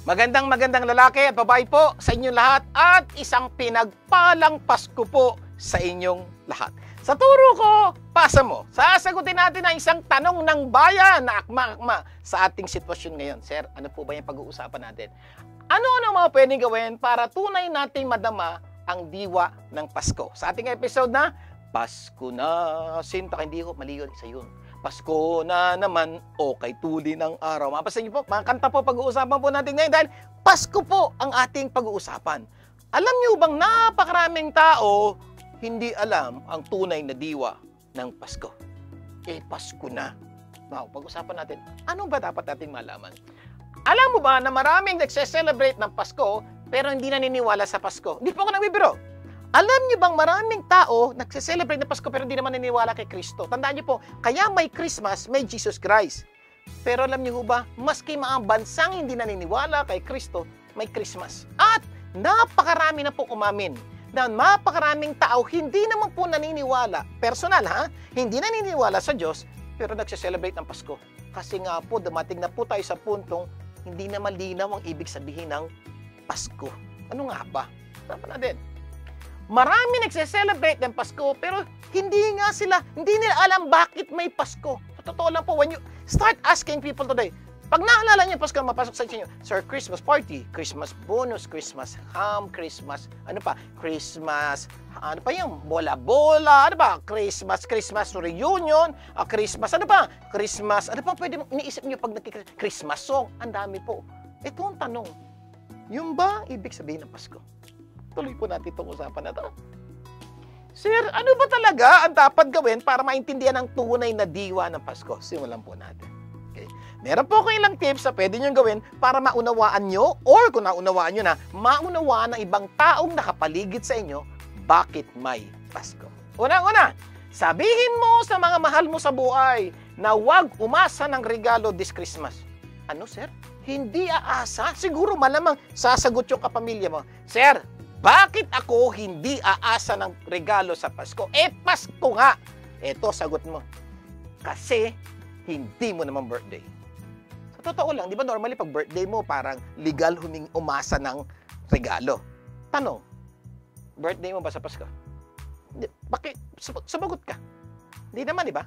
Magandang lalaki at babae po sa inyong lahat at isang pinagpalang Pasko po sa inyong lahat. Sa turo ko, pasa mo, sasagutin natin ang isang tanong ng bayan na akma-akma sa ating sitwasyon ngayon. Sir, ano po ba yung pag-uusapan natin? Ano mga pwedeng gawin para tunay nating madama ang diwa ng Pasko? Sa ating episode na, Pasko na, sinta, hindi ko maliyon, isa yun. Pasko na naman, okay tuli ng araw. Mapasin niyo po, mga kanta po pag-uusapan po natin ngayon dahil Pasko po ang ating pag-uusapan. Alam niyo bang napakaraming tao hindi alam ang tunay na diwa ng Pasko? Pasko na. Now, pag-usapan natin, ano ba dapat natin malaman? Alam mo ba na maraming nagse-celebrate ng Pasko pero hindi naniniwala sa Pasko? Hindi po ako nagbibiro. Alam niyo bang maraming tao nagse-celebrate ng Pasko pero hindi naman naniniwala kay Kristo? Tandaan niyo po, kaya may Christmas, may Jesus Christ. Pero alam niyo ba, maski mga bansang hindi naniniwala kay Kristo, may Christmas. At napakarami na po umamin na napakaraming tao hindi naman po naniniwala, personal hindi naniniwala sa Diyos, pero nagse-celebrate ng Pasko. Kasi nga po, dumating na po tayo sa puntong hindi na malinaw ang ibig sabihin ng Pasko. Ano nga ba? Tama natin. Marami nagse-celebrate ng Pasko pero hindi nila alam bakit may Pasko. Sa totoo lang po, when you start asking people today, pag naalala niyo Pasko, mapasok sa inyo, Sir, Christmas party, Christmas bonus, Christmas ham, Christmas, Christmas, bola-bola, Christmas reunion, Christmas, Christmas, pwede mong iniisip niyo pag Christmas song, ang dami po. Ito ang tanong, yung ba ibig sabihin ng Pasko? Tuloy po natin itong usapan na ito. Sir, ano ba talaga ang dapat gawin para maintindihan ang tunay na diwa ng Pasko? Simulan po natin. Okay. Meron po ko ilang tips na pwede nyo gawin para maunawaan nyo or kung naunawaan nyo na, maunawaan ng ibang taong nakapaligid sa inyo bakit may Pasko. Unang-una, sabihin mo sa mga mahal mo sa buhay na huwag umasa ng regalo this Christmas. Ano, sir? Hindi aasa? Siguro malamang sasagot yung kapamilya mo. Sir, bakit ako hindi aasa ng regalo sa Pasko? Pasko nga! Eto, sagot mo. Kasi, hindi mo naman birthday. Sa totoo lang, di ba normally pag birthday mo, parang legal umasa ng regalo. Tanong, birthday mo ba sa Pasko? Bakit? Sumagot ka. Hindi naman, di ba?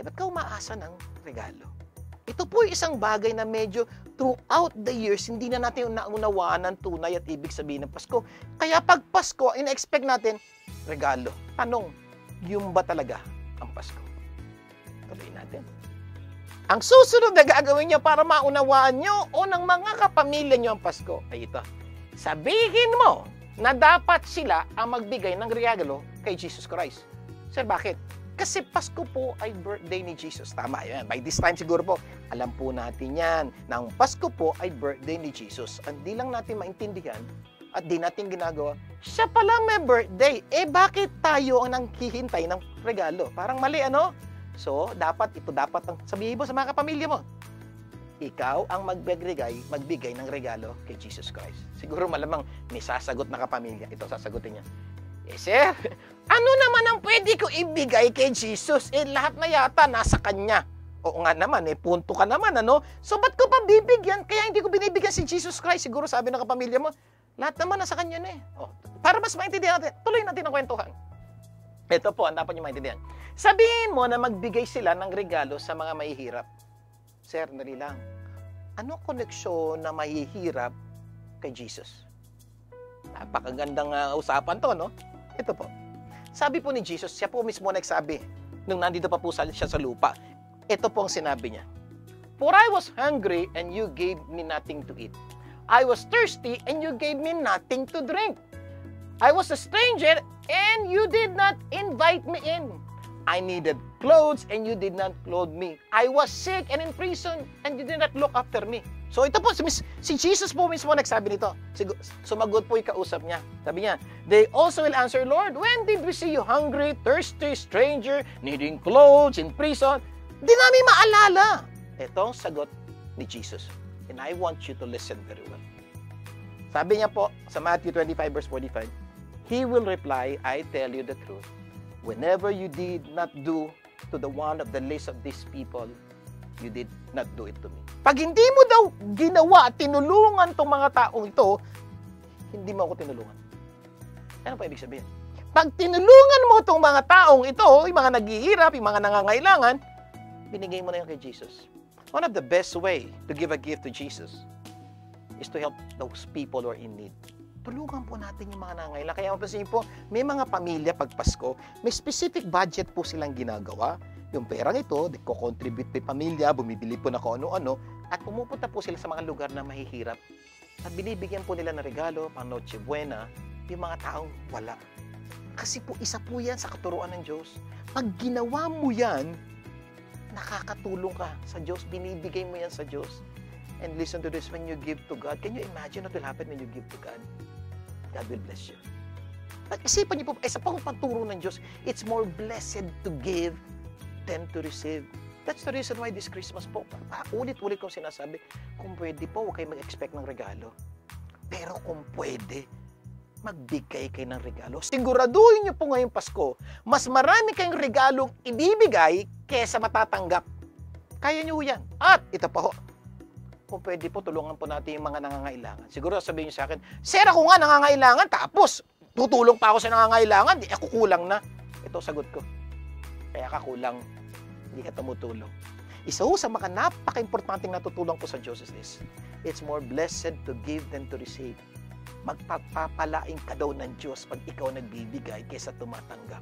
Ba't ka umaasa ng regalo? Ito po isang bagay na medyo throughout the years, hindi na natin naunawaan ng tunay at ibig sabihin ng Pasko. Kaya pag Pasko, ina-expect natin, regalo. Tanong, yung ba talaga ang Pasko? Tuloy natin. Ang susunod na gagawin nyo para maunawaan nyo o ng mga kapamilya nyo ang Pasko ay ito. Sabihin mo na dapat sila ang magbigay ng regalo kay Jesus Christ. Sir, bakit? Kasi Pasko po ay birthday ni Jesus. Tama yan. By this time siguro po, alam po natin yan na ang Pasko po ay birthday ni Jesus. Hindi lang natin maintindihan at di natin ginagawa, siya pala may birthday. Bakit tayo ang nanghihintay ng regalo? Parang mali, ano? So, dapat ang sabihin mo sa mga kapamilya mo. Ikaw ang magbigay ng regalo kay Jesus Christ. Siguro malamang may sasagot na kapamilya. Ito sasagutin niya. Sir, ano naman ang pwede ko ibigay kay Jesus? Lahat na yata nasa Kanya. Oo nga naman, punto ka naman, ano? So, ba't ko pa bibigyan? Kaya hindi ko binibigyan si Jesus Christ. Siguro sabi ng kapamilya mo, lahat naman nasa Kanya na . Para mas maintindihan natin, tuloy natin ang kwentuhan. Ito po, ang dapat nyo maintindihan. Sabihin mo na magbigay sila ng regalo sa mga mahihirap. Sir, dali lang. Ano koneksyon na mahihirap kay Jesus? Napakagandang usapan to, no? Ito po. Sabi po ni Jesus, siya po mismo nagsabi nung nandito pa po siya sa lupa. Ito po ang sinabi niya. For I was hungry and you gave me nothing to eat. I was thirsty and you gave me nothing to drink. I was a stranger and you did not invite me in. I needed clothes and you did not clothe me. I was sick and in prison and you did not look after me. So ito po, si Jesus po mismo nagsabi nito. Sumagot po yung kausap niya. Sabi niya, they also will answer, Lord, when did we see you hungry, thirsty, stranger, needing clothes, in prison? Di namin maalala. Ito ang sagot ni Jesus. And I want you to listen very well. Sabi niya po sa Matthew 25 verse 45, He will reply, I tell you the truth. Whenever you did not do to the one of the least of these people, you did not do it to me. Pag hindi mo daw ginawa at tinulungan tong mga taong ito, hindi mo ako tinulungan. Ano pa ibig sabihin? Pag tinulungan mo tong mga taong ito, yung mga naghihirap, yung mga nangangailangan, binigay mo na yun kay Jesus. One of the best way to give a gift to Jesus is to help those people who are in need. Tulungan po natin yung mga nangangailangan. Kaya mapasin po, may mga pamilya pag Pasko, may specific budget po silang ginagawa. Yung perang ito, ko-contribute pa pamilya, bumibili po na kung ano-ano, at pumupunta po sila sa mga lugar na mahihirap. At binibigyan po nila ng regalo, pang Noche Buena, yung mga taong wala. Kasi po, isa po yan sa katuruan ng Diyos. Pag ginawa mo yan, nakakatulong ka sa Diyos, binibigay mo yan sa Diyos. And listen to this, when you give to God, can you imagine what will happen when you give to God? God will bless you. At isipan niyo po, isa pang pagturo ng Diyos, it's more blessed to give than to receive. That's the reason why this Christmas po, ulit-ulit kong sinasabi, kung pwede po, huwag kayo mag-expect ng regalo. Pero kung pwede, magbigay kayo ng regalo. Siguraduhin niyo po ngayong Pasko, mas marami kayong regalong ibibigay kesa matatanggap. Kaya niyo yan. At ito pa ho, kung pwede po, tulungan po natin yung mga nangangailangan. Siguro sabihin niyo sa akin, Sir, ako nga nangangailangan, tapos tutulong pa ako sa nangangailangan, di ako kulang na. Ito sagot ko. Kaya ka kulang, hindi ka tumutulong. Isa ho sa mga napaka-importanting natutulong ko sa Diyos is this. It's more blessed to give than to receive. Magpapalaing ka daw ng Diyos pag ikaw nagbibigay kaysa tumatanggap.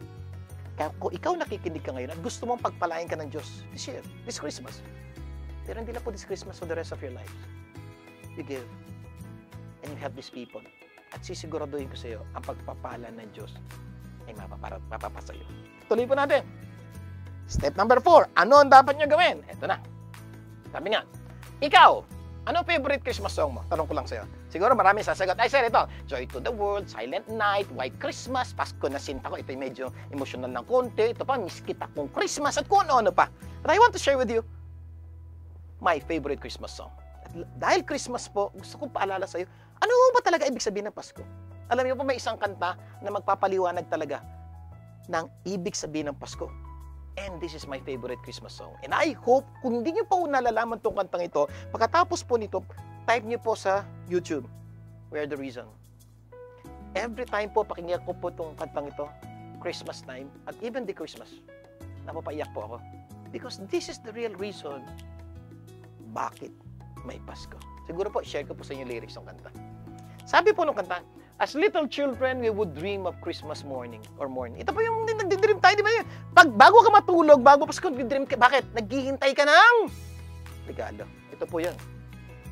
Kaya kung ikaw nakikinig ka ngayon at gusto mong pagpalaing ka ng Diyos this year, this Christmas, pero hindi lang po this Christmas for the rest of your lives, you give and you help these people. At sisiguraduhin ko sa iyo, ang pagpapala ng Diyos ay mapapasa iyo. Tuloy po natin. Step number 4, ano ang dapat niyo gawin? Ito na. Sabi nga, ikaw, ano favorite Christmas song mo? Tanong ko lang sa'yo. Siguro marami sasagot. Ay, sir, ito. Joy to the World, Silent Night, White Christmas, Pasko na Sinta ko. Ito yung medyo emotional ng konti. Ito pa, Miss Kita kong Christmas at kung ano pa. But I want to share with you my favorite Christmas song. At dahil Christmas po, gusto kong paalala sa'yo, ano ba talaga ibig sabihin ng Pasko? Alam niyo po, may isang kanta na magpapaliwanag talaga ng ibig sabihin ng Pasko. And this is my favorite Christmas song. And I hope, kung hindi niyo pa nalalaman itong kantang ito, pagkatapos po nito, type niyo po sa YouTube, We're the Reason. Every time po, pakinggan ko po itong kantang ito, Christmas time, at even the Christmas, napapaiyak po ako. Because this is the real reason bakit may Pasko. Siguro po, share ko po sa inyo lyrics ng kanta. Sabi po ng kanta, as little children, we would dream of Christmas morning or morning. Ito po yung nagdi-dream tayo, di ba yun? Bago ka matulog, bago Pasko, nagdi-dream ka. Bakit? Naghihintay ka ng regalo. Ito po yan.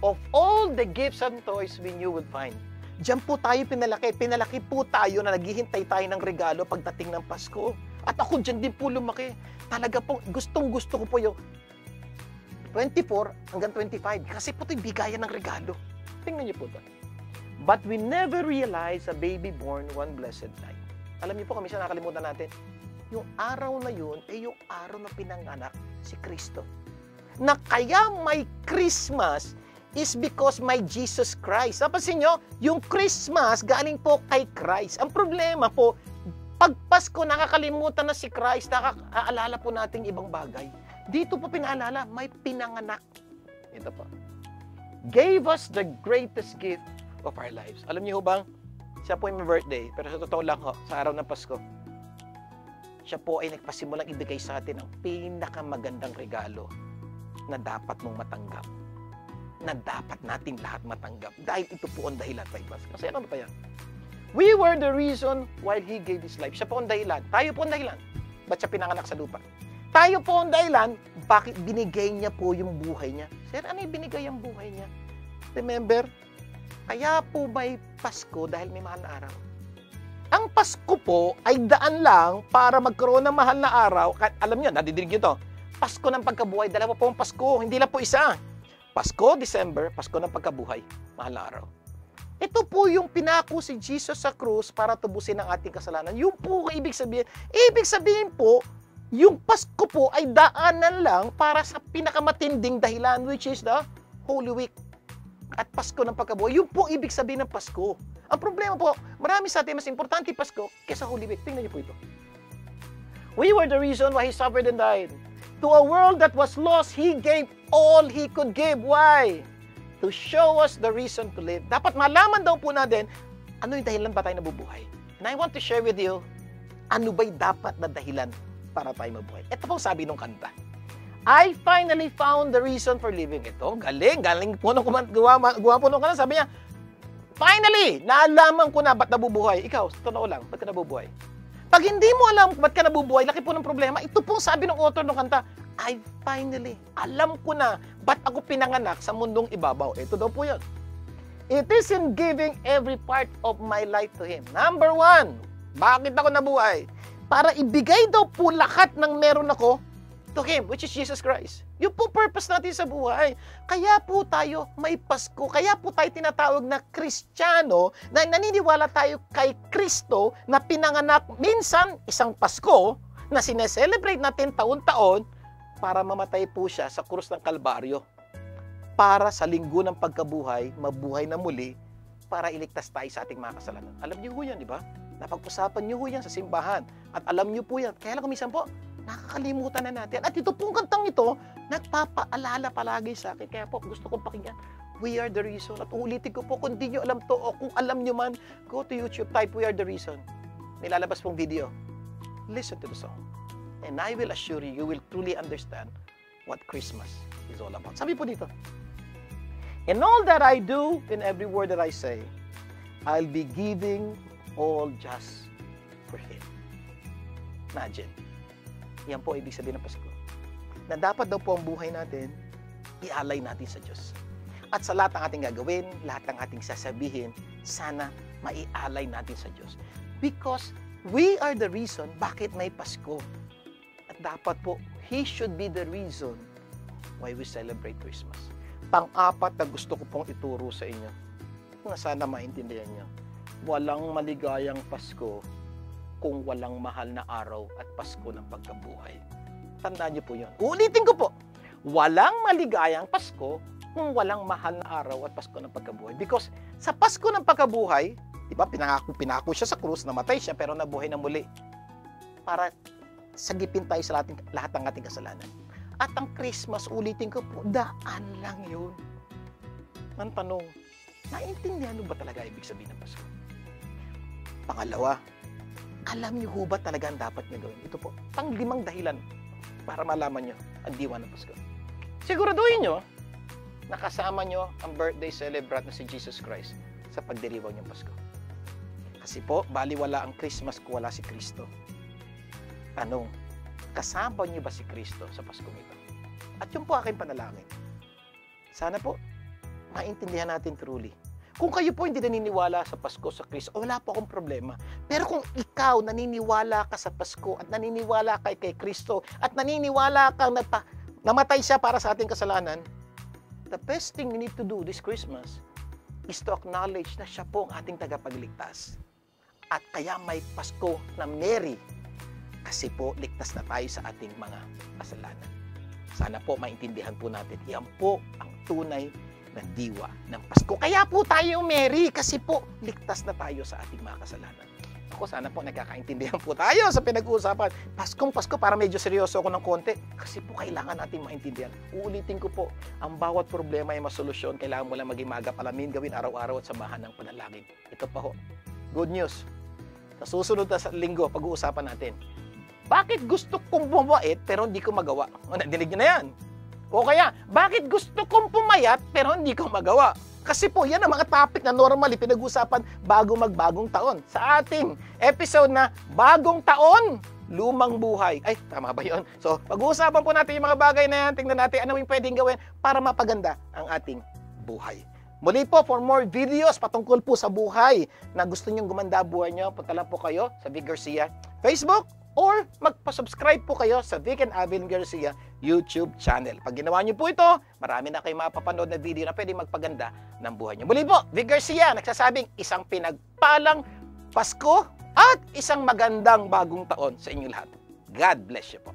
Of all the gifts and toys we knew would find. Diyan po tayo pinalaki. Pinalaki po tayo na naghihintay tayo ng regalo pagdating ng Pasko. At ako dyan din po lumaki. Talaga po, gustong-gusto ko po yung 24 hanggang 25. Kasi po ito'y bigayan ng regalo. Tingnan niyo po ito. But we never realize a baby born one blessed night. Alam niyo po, kami nakalimutan natin, yung araw na yun ay yung araw na pinanganak si Kristo. Na kaya may Christmas is because may Jesus Christ. Napansin nyo, yung Christmas galing po kay Christ. Ang problema po, pag Pasko nakakalimutan na si Christ, nakakaalala po natin ibang bagay. Dito po pinaalala, may pinanganak. Ito po. Gave us the greatest gift of our lives. Alam niyo bang, siya po yung may birthday, pero sa totoo lang ho, sa araw ng Pasko, siya po ay nagpasimulang ibigay sa atin ang pinakamagandang regalo na dapat mong matanggap. Na dapat natin lahat matanggap. Dahil ito po ang dahilan tayo Pasko. Kasi ano pa yan? We were the reason why He gave His life. Siya po ang dahilan. Tayo po ang dahilan. Ba't siya pinanganak sa lupa? Tayo po ang dahilan, bakit binigay niya po yung buhay niya? Sir, ano yung binigay ang buhay niya? Remember, kaya po may Pasko dahil may mahal na araw. Ang Pasko po ay daan lang para magkaroon ng mahal na araw. Alam niyo, nadidinig niyo to. Pasko ng pagkabuhay, dalawa po ang Pasko, hindi lang po isa. Pasko, December, Pasko ng pagkabuhay, mahal na araw. Ito po yung pinako si Jesus sa krus para tubusin ang ating kasalanan. Yung po ang ibig sabihin. Ibig sabihin po, yung Pasko po ay daanan lang para sa pinakamatinding dahilan, which is the Holy Week. At Pasko ng pagkabuhay. Yung po ibig sabihin ng Pasko. Ang problema po, marami sa atin mas importante Pasko kaysa Holy Week. Tingnan niyo po ito. We were the reason why He suffered and died. To a world that was lost, He gave all He could give. Why? To show us the reason to live. Dapat malaman daw po natin, ano yung dahilan ba tayo nabubuhay? And I want to share with you, ano ba'y dapat na dahilan para tayo mabuhay? Ito po sabi ng kanta. I finally found the reason for living. Ito, galing po nung gumawa po nung kanta. Sabi niya, finally, naalaman ko na ba't nabubuhay. Ikaw, totoo lang, ba't ka nabubuhay? Pag hindi mo alam ba't ka nabubuhay, laki po ng problema. Ito po sabi ng author ng kanta, I finally, alam ko na ba't ako pinanganak sa mundong ibabaw. Ito daw po yun. It is in giving every part of my life to Him. Number one, bakit ako nabuhay? Para ibigay daw po lahat ng meron ako to Him, which is Jesus Christ. Yung po purpose natin sa buhay. Kaya po tayo may Pasko. Kaya po tayo tinatawag na Kristiyano, na naniniwala tayo kay Kristo na pinanganak minsan isang Pasko na sineselebrate natin taon-taon para mamatay po siya sa krus ng Kalbaryo. Para sa linggo ng pagkabuhay, mabuhay na muli para iligtas tayo sa ating mga kasalanan. Alam niyo po yan, di ba? Napag-usapan niyo po yan sa simbahan. At alam niyo po yan. Kaya lang kumisan po, nakakalimutan na natin. At ito pong kantang ito, nagpapaalala palagi sa akin. Kaya po, gusto kong pakinggan. We are the reason. At ulitin ko po, kung di nyo alam to, o kung alam nyo man, go to YouTube, type We are the reason. Nilalabas pong video. Listen to the song. And I will assure you, you will truly understand what Christmas is all about. Sabi po dito, in all that I do, in every word that I say, I'll be giving all just for Him. Imagine. Yan po ibig sabihin ng Pasko. Na dapat daw po ang buhay natin, ialay natin sa Diyos. At sa lahat ng ating gagawin, lahat ng ating sasabihin, sana maialay natin sa Diyos. Because we are the reason bakit may Pasko. At dapat po, He should be the reason why we celebrate Christmas. Pang-apat na gusto ko pong ituro sa inyo, na sana maintindihan niyo, walang maligayang Pasko kung walang mahal na araw at Pasko ng pagkabuhay. Tandaan niyo po yun. Ulitin ko po, walang maligayang Pasko kung walang mahal na araw at Pasko ng pagkabuhay. Because sa Pasko ng pagkabuhay, di ba, pinako siya sa krus, namatay siya, pero nabuhay na muli. Para sagipin tayo sa lahat ng ating kasalanan. At ang Christmas, ulitin ko po, daan lang yun. Ang tanong, naintindihan mo ba talaga ibig sabihin ng Pasko? Pangalawa, alam niyo ho ba talaga ang dapat niyo gawin? Ito po, pang-5 dahilan para malaman niyo ang diwa ng Pasko. Siguraduhin niyo na kasama niyo ang birthday celebrant na si Jesus Christ sa pagdiriwang niyong Pasko. Kasi po, baliwala ang Christmas kung wala si Kristo. Tanong, kasama niyo ba si Kristo sa Paskong ito? At yun po aking panalangin. Sana po, maintindihan natin truly. Kung kayo po hindi naniniwala sa Pasko, sa Kristo, wala po akong problema. Pero kung ikaw naniniwala ka sa Pasko at naniniwala ka kay Kristo at naniniwala kang namatay siya para sa ating kasalanan, the best thing we need to do this Christmas is to acknowledge na siya po ang ating tagapagligtas. At kaya may Pasko na merry kasi po ligtas na tayo sa ating mga kasalanan. Sana po maintindihan po natin. Yan po ang tunay ng diwa ng Pasko. Kaya po tayo merry kasi po ligtas na tayo sa ating mga kasalanan. Ako, sana po nagkakaintindihan po tayo sa pinag-uusapan. Paskong Pasko, para medyo seryoso ako ng konti kasi po kailangan natin maintindihan. Uulitin ko po, ang bawat problema ay masolusyon. Kailangan mo lang maging magapalamin, gawin araw-araw at samahan ng panalangin. Ito pa ho, good news. Sa susunod na linggo, pag-uusapan natin. Bakit gusto kong bumait pero hindi ko magawa? O, nadinig niyo na yan. O kaya, bakit gusto kong pumayat pero hindi ko magawa? Kasi po, yan ang mga topic na normally pinag-usapan bago magbagong taon. Sa ating episode na Bagong Taon, Lumang Buhay. Ay, tama ba yun? So, pag-uusapan po natin yung mga bagay na yan. Tingnan natin ano yung pwedeng gawin para mapaganda ang ating buhay. Muli po, for more videos patungkol po sa buhay na gusto nyong gumanda buhay nyo, punta lang po kayo sa Vic Garcia Facebook or magpa-subscribe po kayo sa Vic and Alvin Garcia YouTube channel. Pag ginawa nyo po ito, marami na kayong mapapanood na video na pwede magpaganda ng buhay nyo. Muli po, Vic Garcia, nagsasabing isang pinagpalang Pasko at isang magandang bagong taon sa inyong lahat. God bless you po.